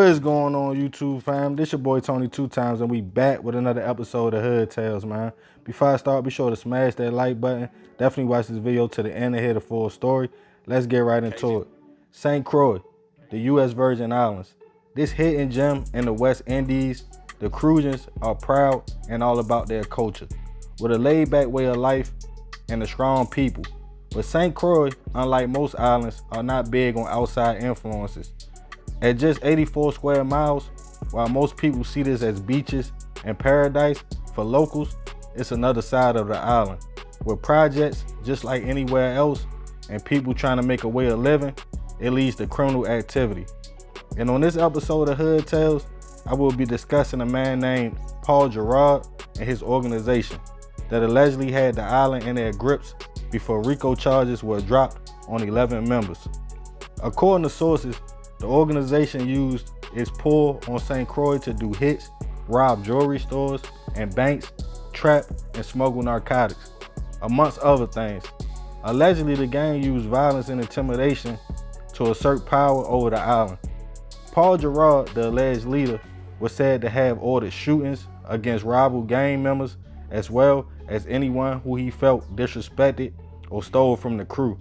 What is going on, YouTube fam? This your boy Tony 2 Times, and we back with another episode of Hood Tales, man. Before I start, be sure to smash that like button. Definitely watch this video to the end and hear the full story. Let's get right into it. St. Croix, the U.S. Virgin Islands. This hidden gem in the West Indies, the Cruisans are proud and all about their culture, with a laid-back way of life and a strong people. But St. Croix, unlike most islands, are not big on outside influences. At just 84 square miles, while most people see this as beaches and paradise, for locals, it's another side of the island, with projects just like anywhere else and people trying to make a way of living, it leads to criminal activity. And on this episode of Hood Tales, I will be discussing a man named Paul Girard and his organization that allegedly had the island in their grips before RICO charges were dropped on 11 members. According to sources, the organization used its pull on St. Croix to do hits, rob jewelry stores and banks, trap and smuggle narcotics, amongst other things. Allegedly, the gang used violence and intimidation to assert power over the island. Paul Girard, the alleged leader, was said to have ordered shootings against rival gang members as well as anyone who he felt disrespected or stole from the crew.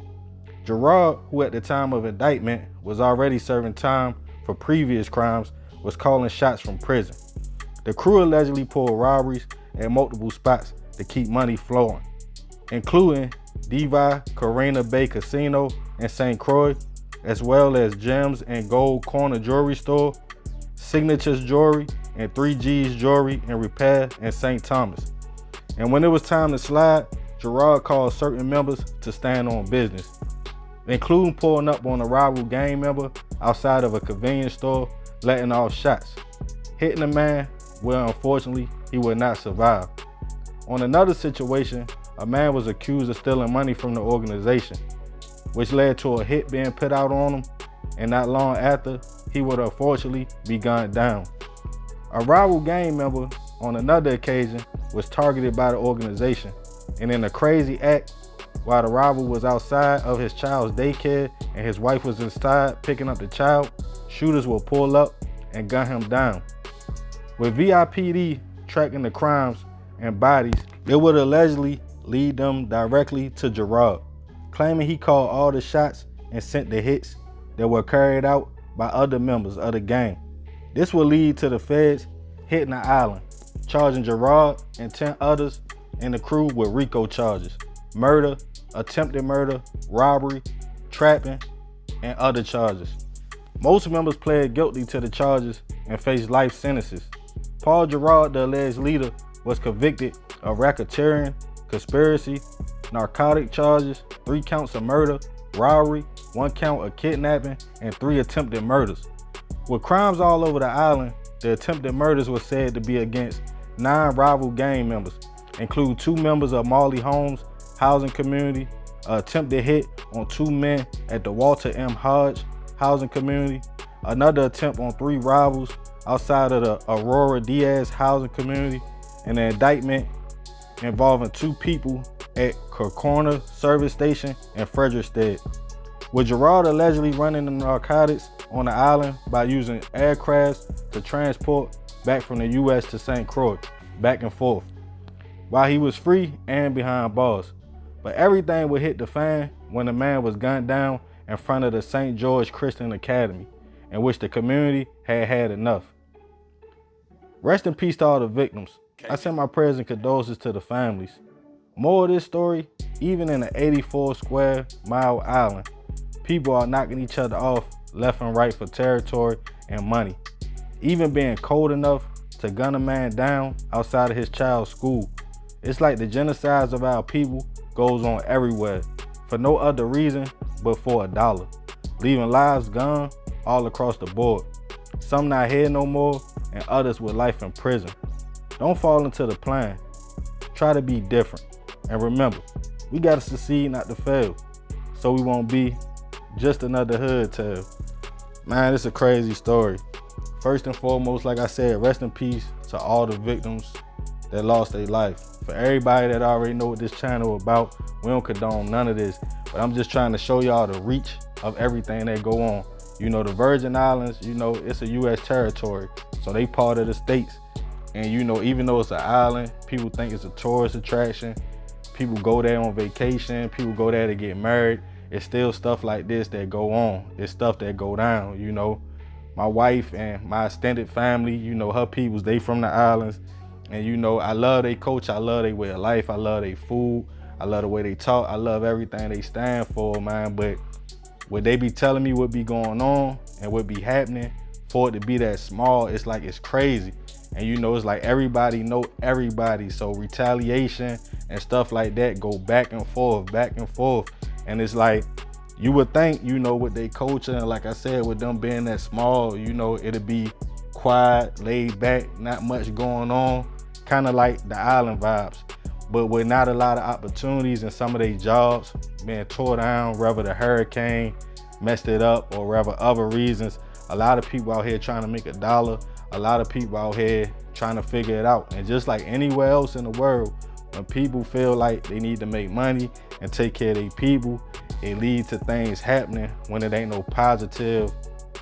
Girard, who at the time of indictment was already serving time for previous crimes, was calling shots from prison. The crew allegedly pulled robberies at multiple spots to keep money flowing, including U.S.V.I, Carina Bay Casino in St. Croix, as well as Gems and Gold Corner Jewelry Store, Signatures Jewelry, and 3G's Jewelry and Repair in St. Thomas. And when it was time to slide, Girard called certain members to stand on business, including pulling up on a rival gang member outside of a convenience store, letting off shots, hitting the man where unfortunately he would not survive. On another situation, a man was accused of stealing money from the organization, which led to a hit being put out on him, and not long after, he would unfortunately be gunned down. A rival gang member on another occasion was targeted by the organization, and in a crazy act, while the rival was outside of his child's daycare and his wife was inside picking up the child, shooters will pull up and gun him down. With VIPD tracking the crimes and bodies, it would allegedly lead them directly to Girard, claiming he called all the shots and sent the hits that were carried out by other members of the gang. This would lead to the feds hitting the island, charging Girard and 10 others in the crew with RICO charges: murder, attempted murder, robbery, trapping, and other charges. Most members pled guilty to the charges and faced life sentences. Paul Girard, the alleged leader, was convicted of racketeering, conspiracy, narcotic charges, 3 counts of murder, robbery, 1 count of kidnapping, and 3 attempted murders. With crimes all over the island, the attempted murders were said to be against 9 rival gang members, including 2 members of Marley Homes housing community, an attempted hit on 2 men at the Walter M. Hodge housing community, another attempt on 3 rivals outside of the Aurora Diaz housing community, and an indictment involving 2 people at Corner Service Station in Frederiksted. With Girard allegedly running the narcotics on the island by using aircrafts to transport back from the U.S. to St. Croix, back and forth, while he was free and behind bars. But everything would hit the fan when the man was gunned down in front of the St. George Christian Academy, in which the community had had enough. Rest in peace to all the victims. I send my prayers and condolences to the families. More of this story, even in an 84 square mile island, people are knocking each other off left and right for territory and money, even being cold enough to gun a man down outside of his child's school. It's like the genocides of our people goes on everywhere for no other reason but for $1, leaving lives gone all across the board. Some not here no more and others with life in prison. Don't fall into the plan. Try to be different. And remember, we gotta succeed, not to fail, so we won't be just another hood tale. Man, it's a crazy story. First and foremost, like I said, rest in peace to all the victims that lost their life. For everybody that already know what this channel about, we don't condone none of this, but I'm just trying to show y'all the reach of everything that go on. You know, the Virgin Islands, you know, it's a U.S. territory, so they part of the states. And you know, even though it's an island, people think it's a tourist attraction. People go there on vacation. People go there to get married. It's still stuff like this that go on. It's stuff that go down, you know. My wife and my extended family, you know, her peoples, they from the islands. And you know, I love their culture. I love their way of life. I love their food. I love the way they talk. I love everything they stand for, man. But what they be telling me what be going on and what be happening, for it to be that small, it's like it's crazy. And you know, it's like everybody know everybody. So retaliation and stuff like that go back and forth. And it's like, you would think, you know, with their culture, and like I said, with them being that small, you know, it'd be quiet, laid back, not much going on, kind of like the island vibes. But with not a lot of opportunities and some of their jobs being tore down, whether the hurricane messed it up or whether other reasons, a lot of people out here trying to make a dollar. A lot of people out here trying to figure it out. And just like anywhere else in the world, when people feel like they need to make money and take care of their people, it leads to things happening when it ain't no positive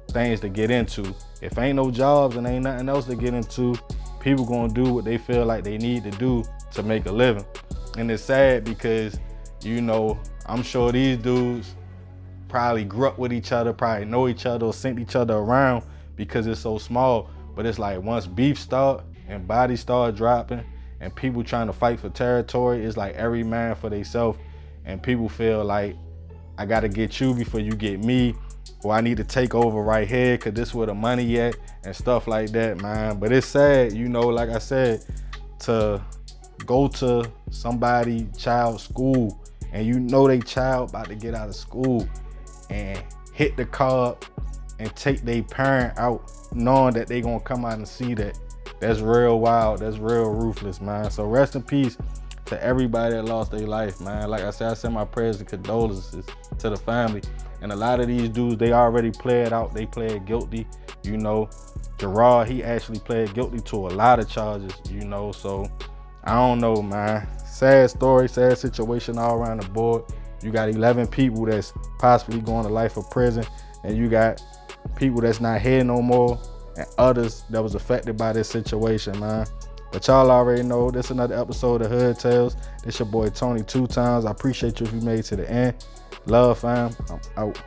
things to get into. If ain't no jobs and ain't nothing else to get into, people gonna do what they feel like they need to do to make a living. And it's sad because, you know, I'm sure these dudes probably grew up with each other, probably know each other or sent each other around because it's so small. But it's like once beef start and bodies start dropping and people trying to fight for territory, it's like every man for themselves. And people feel like, I gotta get you before you get me, or I need to take over right here because this where the money at and stuff like that, man. But it's sad, you know, like I said, to go to somebody child's school and you know they child about to get out of school and hit the car and take their parent out knowing that they gonna come out and see that. That's real wild. That's real ruthless, man. So rest in peace to everybody that lost their life, man. Like I said, I send my prayers and condolences to the family. And a lot of these dudes, they already pled out. They pled guilty, you know. Girard, he actually pled guilty to a lot of charges, you know. So I don't know, man. Sad story, sad situation all around the board. You got 11 people that's possibly going to life of prison, and you got people that's not here no more, and others that was affected by this situation, man. But y'all already know, this another episode of Hood Tales. This your boy Tony 2 Times. I appreciate you if you made it to the end. Love, fam. I'm out.